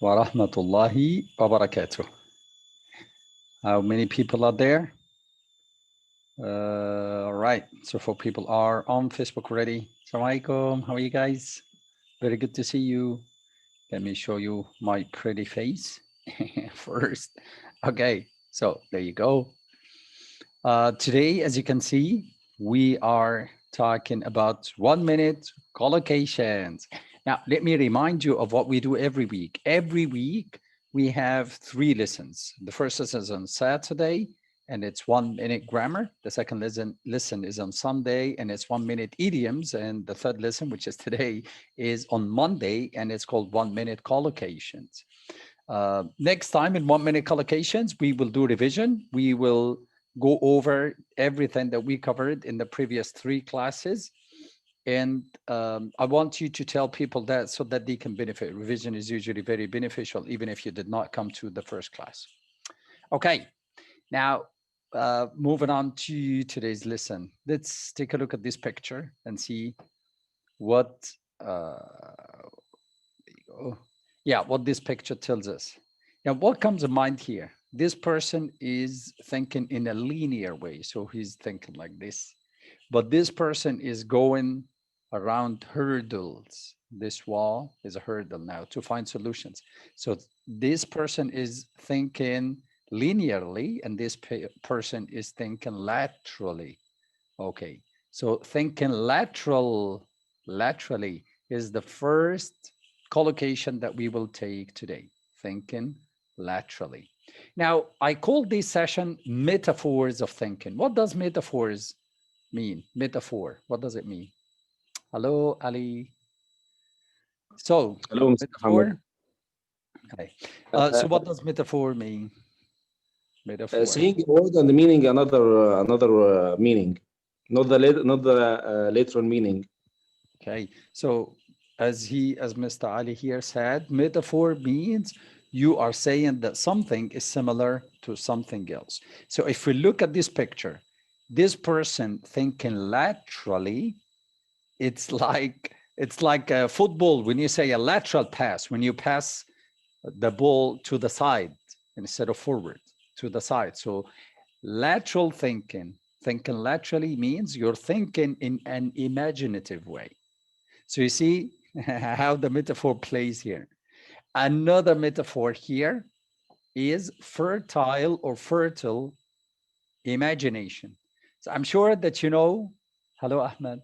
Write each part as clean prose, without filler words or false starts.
wa rahmatullahi wa barakatuh. How many people are there? All right, so 4 people are on Facebook already. Assalamu alaikum, how are you guys? Very good to see you. Let me show you my pretty face first. Okay, so there you go. Today, as you can see, we are talking about 1 minute collocations. Now, let me remind you of what we do every week. Every week, we have 3 lessons. The first lesson is on Saturday, and it's 1 minute grammar. The second lesson is on Sunday, and it's 1 minute idioms. And the third lesson, which is today, is on Monday, and it's called 1 minute collocations. Next time in 1 minute collocations, we will do revision. We will go over everything that we covered in the previous 3 classes. And I want you to tell people that so that they can benefit. Revision is usually very beneficial, even if you did not come to the first class. Okay, now moving on to today's lesson. Let's take a look at this picture and see what, there you go. Yeah, what this picture tells us. Now, what comes to mind here? This person is thinking in a linear way. So he's thinking like this. But this person is going around hurdles. This wall is a hurdle now to find solutions. So this person is thinking linearly, and this person is thinking laterally. Okay, so thinking laterally is the first collocation that we will take today. Thinking laterally. Now, I call this session metaphors of thinking. What does metaphors mean? Metaphor, what does it mean? Hello, Ali. So, Hello, Mr. Muhammad. metaphor. Okay. So what does metaphor mean? Metaphor. Saying a word and meaning another meaning, not the literal meaning. Okay. So as Mr. Ali here said, metaphor means you are saying that something is similar to something else. So if we look at this picture, this person thinking laterally, it's like a football when you say a lateral pass, when you pass the ball to the side instead of forward, to the side. So lateral thinking laterally means you're thinking in an imaginative way. So you see how the metaphor plays here. Another metaphor here is fertile or fertile imagination. So I'm sure that you know, hello, Ahmed.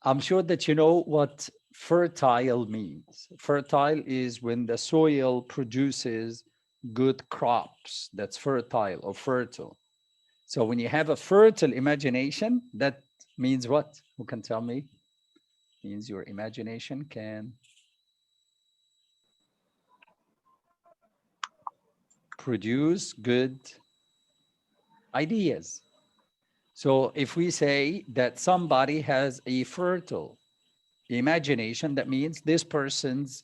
I'm sure that you know what fertile means. Fertile is when the soil produces good crops. That's fertile or fertile. So when you have a fertile imagination, that means what? Who can tell me? Means your imagination can produce good ideas. So if we say that somebody has a fertile imagination, that means this person's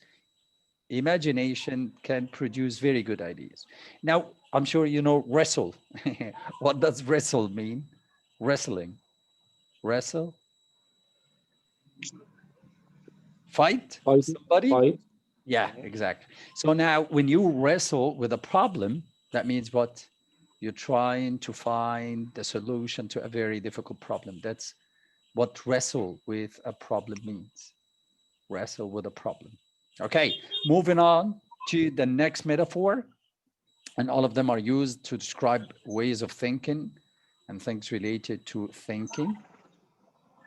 imagination can produce very good ideas. Now, I'm sure you know wrestle. What does wrestle mean? Wrestling. Wrestle? Fight Fight, somebody? fight. Yeah, exactly. So now when you wrestle with a problem, that means what? You're trying to find the solution to a very difficult problem. That's what wrestle with a problem means. Wrestle with a problem. Okay, moving on to the next metaphor. And all of them are used to describe ways of thinking and things related to thinking.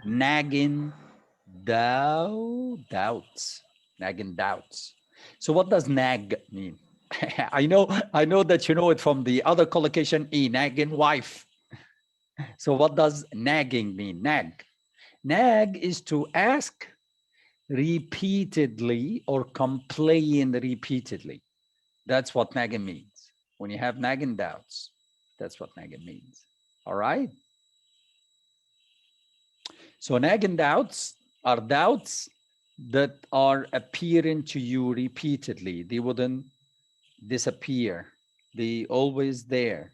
Nagging doubts. Nagging doubts. So what does nag mean? I know that you know it from the other collocation, a nagging wife. So what does nagging mean? Nag. Nag is to ask repeatedly or complain repeatedly. That's what nagging means. When you have nagging doubts, that's what nagging means. All right. So nagging doubts are doubts that are appearing to you repeatedly. They wouldn't disappear. They always there.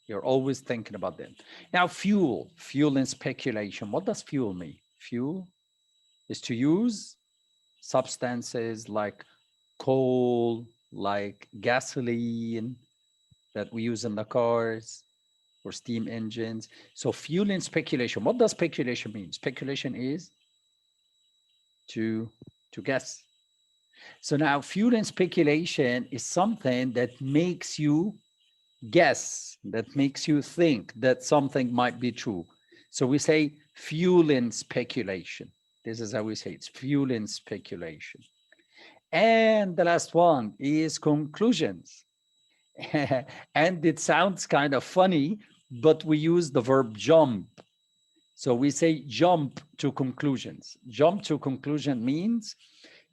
You're always thinking about them. Now, fuel and speculation. What does fuel mean? Fuel is to use substances like coal, like gasoline that we use in the cars or steam engines. So fueling speculation. What does speculation mean? Speculation is to guess. So now fueling speculation is something that makes you guess, that makes you think that something might be true. So we say fueling speculation. This is how we say it. It's fueling speculation. And the last one is conclusions. And it sounds kind of funny, but we use the verb jump. So we say jump to conclusions. Jump to conclusion means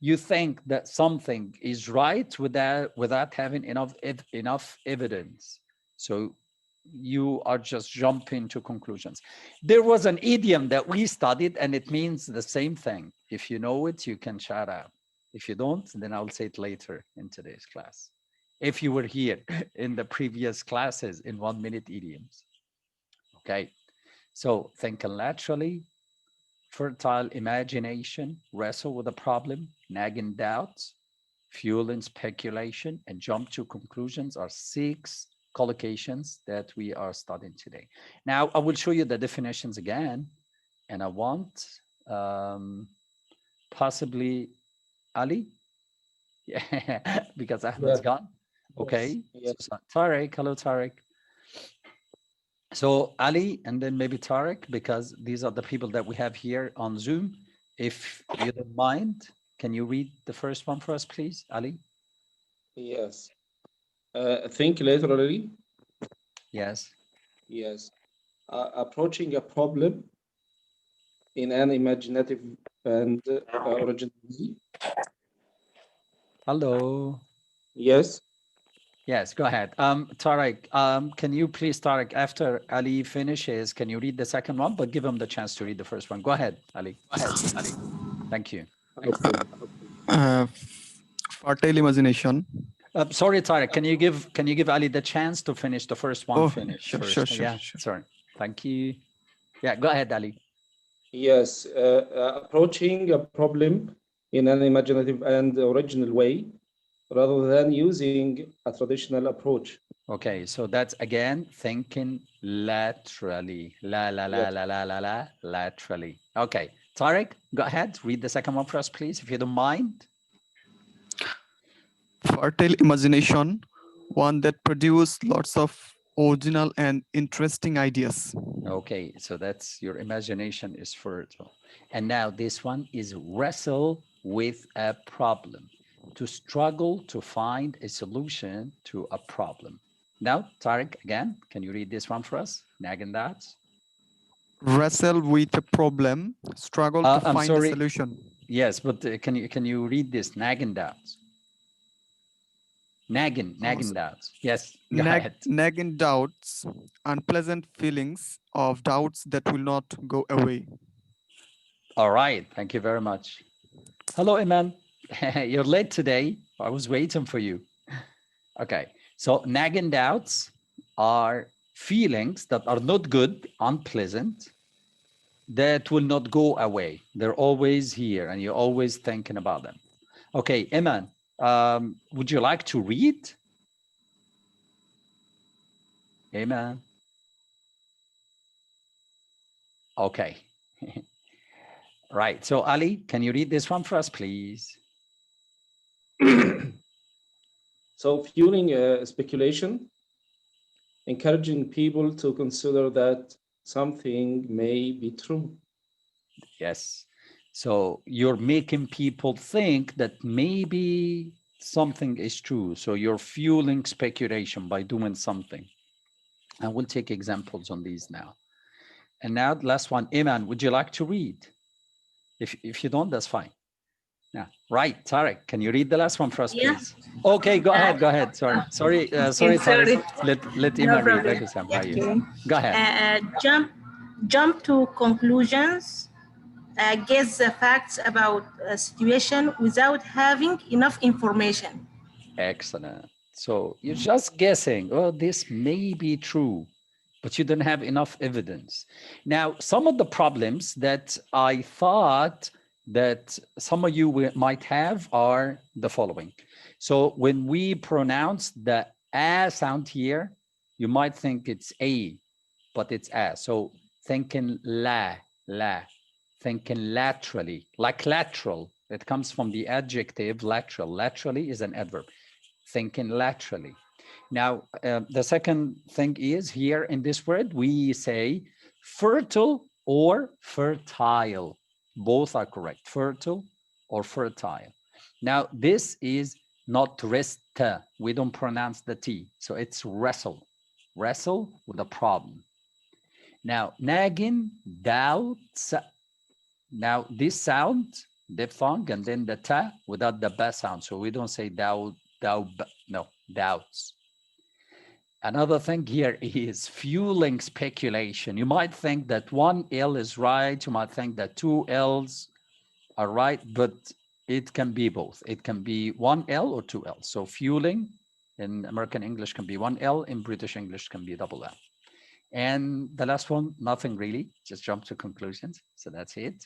you think that something is right without having enough evidence. So you are just jumping to conclusions. There was an idiom that we studied, and it means the same thing. If you know it, you can shout out. If you don't, then I'll say it later in today's class. If you were here in the previous classes in 1 minute idioms. Okay, so thinking laterally, fertile imagination, wrestle with a problem, nagging doubts, fueling speculation, and jump to conclusions are 6 collocations that we are studying today. Now, I will show you the definitions again, and I want possibly Ali, yeah, because Ahmed's gone. Okay, Yes. so Tarek, hello Tarek. So Ali, and then maybe Tarek, because these are the people that we have here on Zoom. If you don't mind, can you read the first one for us, please, Ali? Yes. Think laterally. Yes. Yes. Approaching a problem in an imaginative and original way. Hello. Yes. Yes, go ahead. Tarek, can you please, Tarek, after Ali finishes, can you read the second one, but give him the chance to read the first one. Go ahead, Ali. Go ahead, Ali. Thank you. Fertile imagination. Sorry, Tarek, can you give Ali the chance to finish the first one? Sure. Yeah, sorry. Thank you. Yeah, go ahead, Ali. Yes. Approaching a problem in an imaginative and original way, rather than using a traditional approach. Okay, so that's again thinking laterally. Laterally. Okay, Tarek, go ahead. Read the second one for us, please, if you don't mind. Fertile imagination, one that produces lots of original and interesting ideas. Okay, so that's your imagination is fertile. And now this one is wrestle with a problem, to struggle to find a solution to a problem. Now, Tarek, again, can you read this one for us? Nagging doubts. Wrestle with a problem, struggle to find a solution. Yes, but can you read this? Nagging doubts. Nagging doubts. Yes, go ahead. Nagging doubts, unpleasant feelings of doubts that will not go away. All right, thank you very much. Hello, Iman. You're late today. I was waiting for you. Okay, so nagging doubts are feelings that are not good, unpleasant, that will not go away. They're always here and you're always thinking about them. Okay, Iman, would you like to read? Iman. Okay. Right, so Ali, can you read this one for us, please? So fueling speculation, encouraging people to consider that something may be true. Yes. So you're making people think that maybe something is true. So you're fueling speculation by doing something. And we'll take examples on these now. And now the last one, Iman, would you like to read? If you don't, that's fine. Yeah, right, Tarek, can you read the last one for us, please? Okay, go ahead. Sorry, Tarek. Let Iman read. Thank you, Sam. Go ahead. Jump to conclusions. Guess the facts about a situation without having enough information. Excellent. So you're just guessing, oh, this may be true, but you don't have enough evidence. Now, some of the problems that I thought that some of you might have are the following. So when we pronounce the a sound here, you might think it's a, but it's a. So thinking la, thinking laterally, like lateral. It comes from the adjective lateral. Laterally is an adverb. Thinking laterally. Now, the second thing is here in this word, we say fertile or fertile. Both are correct, fertile or fertile. Now, this is not rest. We don't pronounce the T. So it's wrestle. Wrestle with a problem. Now, nagging, doubts. Now, this sound, diphthong, and then the ta without the ba sound. So we don't say doubt, no, doubts. Another thing here is fueling speculation. You might think that one L is right. You might think that two L's are right, but it can be both. It can be one L or two L's. So fueling in American English can be one L. In British English can be double L. And the last one, nothing really, just jump to conclusions. So that's it.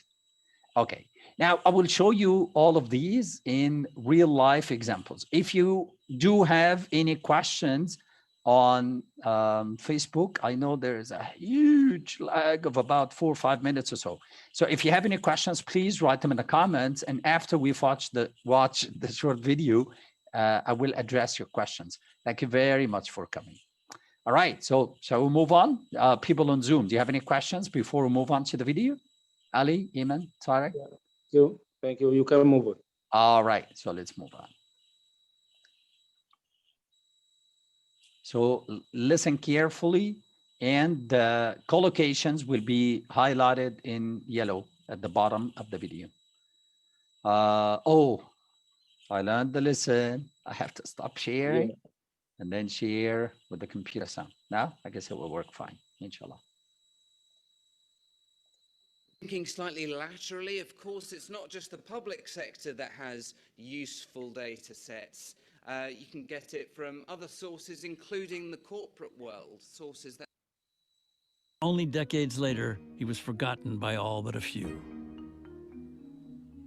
Okay, now I will show you all of these in real life examples. If you do have any questions on Facebook, I know there is a huge lag of about 4 or 5 minutes or so. So if you have any questions, please write them in the comments. And after we've watch the short video, I will address your questions. Thank you very much for coming. All right, so shall we move on? People on Zoom, do you have any questions before we move on to the video? Ali, Iman, Tarek? Thank you. You can move on. All right, so let's move on. So listen carefully, and the collocations will be highlighted in yellow at the bottom of the video. Oh, I learned the lesson. I have to stop sharing and then share with the computer sound. Now, I guess it will work fine, inshallah. Thinking slightly laterally, of course, it's not just the public sector that has useful data sets. You can get it from other sources, including the corporate world, sources that... Only decades later, he was forgotten by all but a few.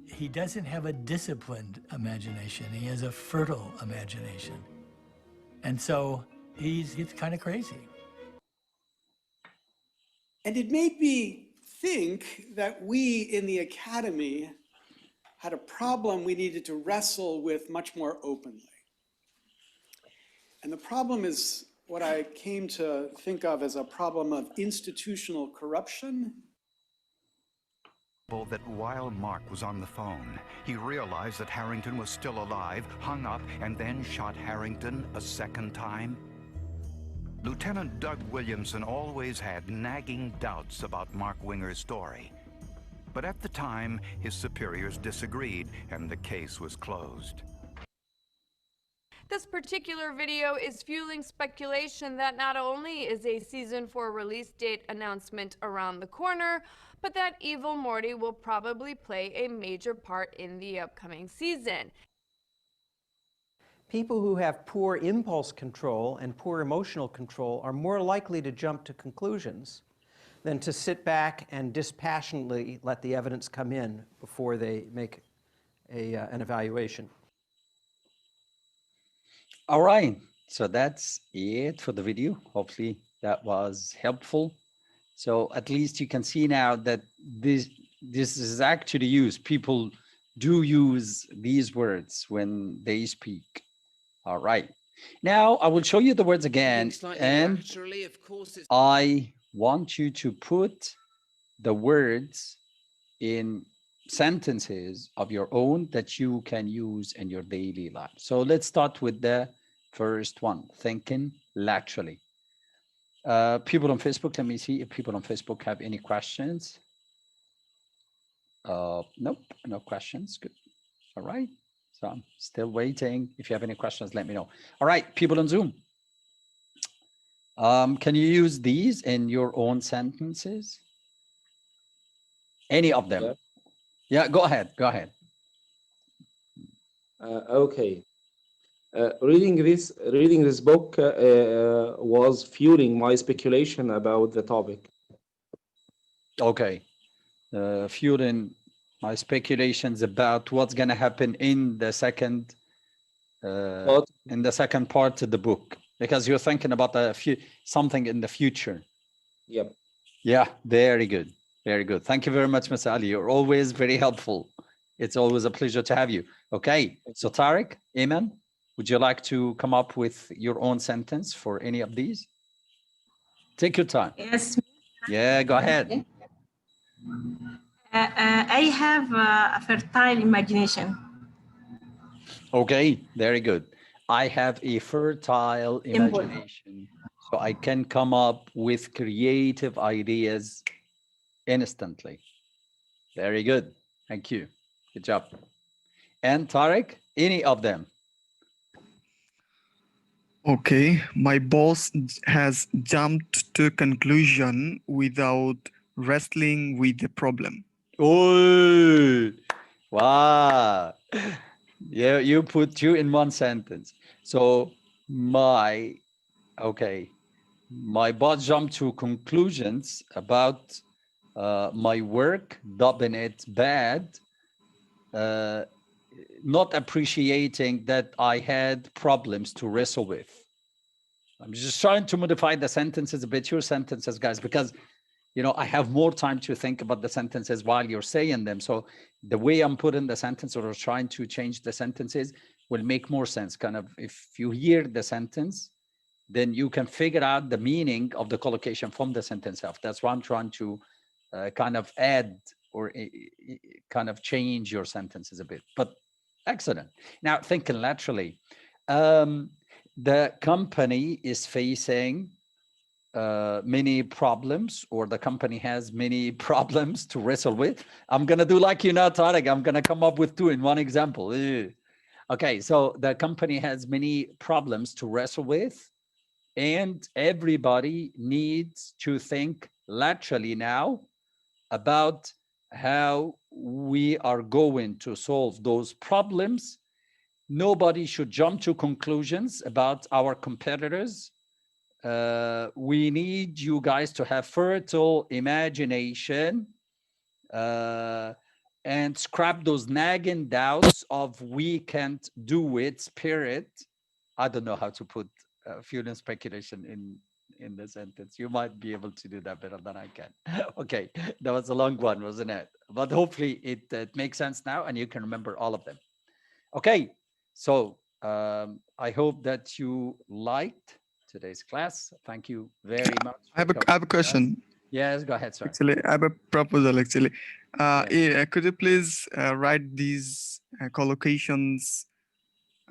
He doesn't have a disciplined imagination. He has a fertile imagination. And so he's kind of crazy. And it made me think that we in the academy had a problem we needed to wrestle with much more openly. And the problem is what I came to think of as a problem of institutional corruption. That while Mark was on the phone, he realized that Harrington was still alive, hung up, and then shot Harrington a second time. Lieutenant Doug Williamson always had nagging doubts about Mark Winger's story. But at the time, his superiors disagreed, and the case was closed. This particular video is fueling speculation that not only is a season 4 release date announcement around the corner, but that Evil Morty will probably play a major part in the upcoming season. People who have poor impulse control and poor emotional control are more likely to jump to conclusions than to sit back and dispassionately let the evidence come in before they make an evaluation. All right, so that's it for the video. Hopefully that was helpful. So at least you can see now that this is actually used. People do use these words when they speak. All right. Now I will show you the words again. And laterally, of course, I want you to put the words in sentences of your own that you can use in your daily life. So let's start with the first one, thinking laterally. People on Facebook, let me see if people on Facebook have any questions. Nope, no questions. Good. All right. So I'm still waiting. If you have any questions, let me know. All right, people on Zoom. Can you use these in your own sentences? Any of them? Yeah, go ahead. Go ahead. Okay. Reading this book was fueling my speculation about the topic. Okay. Fueling My speculations about what's going to happen in the second part of the book, because you're thinking about something in the future. Yep. Yeah, very good. Very good. Thank you very much, Mr. Ali. You're always very helpful. It's always a pleasure to have you. Okay, so Tariq, Ayman, would you like to come up with your own sentence for any of these? Take your time. Yes. Yeah, go ahead. I have a fertile imagination. Okay, very good. I have a fertile imagination, so I can come up with creative ideas instantly. Very good. Thank you. Good job. And Tariq, any of them? Okay, my boss has jumped to a conclusion without wrestling with the problem. Oh, wow. Yeah, you put two in one sentence. So my boss jumped to conclusions about my work, dubbing it bad, not appreciating that I had problems to wrestle with. I'm just trying to modify the sentences a bit, your sentences, guys, because I have more time to think about the sentences while you're saying them. So the way I'm putting the sentence or trying to change the sentences will make more sense. Kind of, if you hear the sentence, then you can figure out the meaning of the collocation from the sentence itself. That's why I'm trying to kind of add or kind of change your sentences a bit. But excellent. Now, thinking laterally, the company is facing many problems, or the company has many problems to wrestle with. I'm going to do like you now, Tariq. I'm going to come up with two in one example. Okay, so the company has many problems to wrestle with, and everybody needs to think laterally now about how we are going to solve those problems. Nobody should jump to conclusions about our competitors. We need you guys to have fertile imagination and scrap those nagging doubts of we can't do it spirit. I don't know how to put fuel and speculation in the sentence. You might be able to do that better than I can. Okay, that was a long one, wasn't it? But hopefully it makes sense now and you can remember all of them. Okay, so I hope that you liked today's class. Thank you very much. I have a question. Yes, go ahead, sir. Actually, I have a proposal. Actually, could you please write these collocations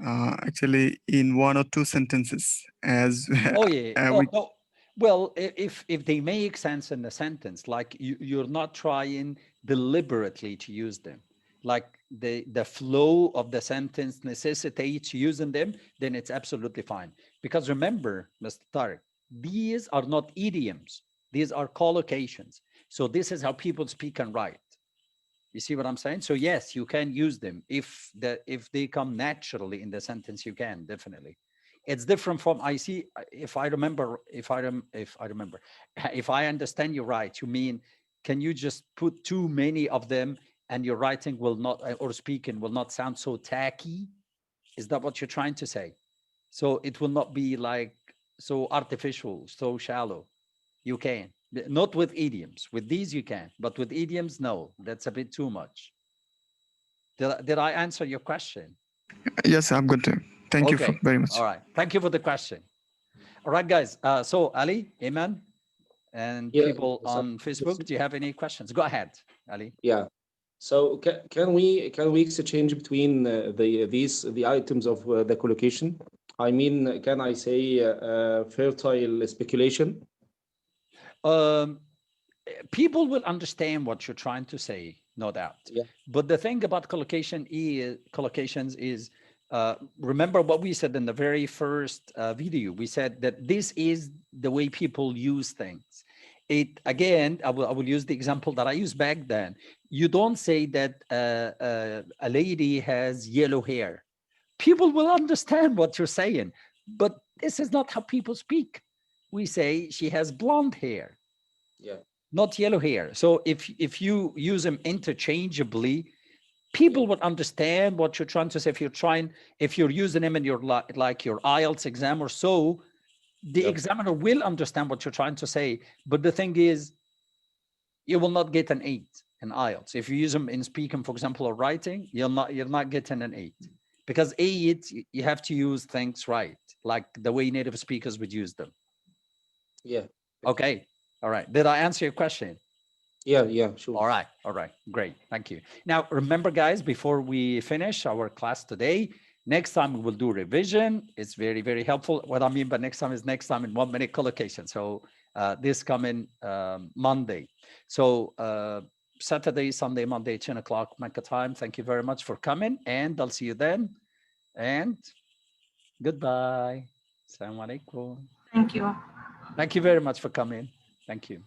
actually in one or two sentences? As oh yeah. No. Well, if they make sense in the sentence, like you're not trying deliberately to use them, like the flow of the sentence necessitates using them, then it's absolutely fine. Because remember, Mr. Tariq, these are not idioms. These are collocations. So this is how people speak and write. You see what I'm saying? So yes, you can use them if they come naturally in the sentence. You can definitely. It's different from if I understand you right, you mean, can you just put too many of them and your writing will not, or speaking will not sound so tacky? Is that what you're trying to say? So it will not be like so artificial, so shallow. You can, not with idioms. With these you can, but with idioms, no, that's a bit too much. Did I answer your question? Yes, I'm good to. Thank you very much. All right. Thank you for the question. All right, guys. So Ali, Iman, and people on Facebook, do you have any questions? Go ahead, Ali. Yeah. So can we exchange between the items of the collocation? I mean, can I say fertile speculation? People will understand what you're trying to say, no doubt. Yeah. But the thing about collocations is, remember what we said in the very first video. We said that this is the way people use things. Again, I will use the example that I used back then. You don't say that a lady has yellow hair. People will understand what you're saying, but this is not how people speak. We say she has blonde hair. Yeah. not yellow hair. So if you use them interchangeably, people would understand what you're trying to say. If you're using them in your like your IELTS exam or so, the examiner will understand what you're trying to say. But the thing is, you will not get an 8 in IELTS. If you use them in speaking, for example, or writing, you're not getting an 8. Because 8, you have to use things right, like the way native speakers would use them. Yeah. Okay. All right. Did I answer your question? Yeah, sure. All right. Great. Thank you. Now, remember, guys, before we finish our class today, next time we will do revision. It's very, very helpful. What I mean by next time is next time in 1 minute collocation. So this coming Monday. So Saturday, Sunday, Monday, 10 o'clock Mecca time. Thank you very much for coming, and I'll see you then. And goodbye. Assalamu alaikum. Thank you. Thank you very much for coming. Thank you.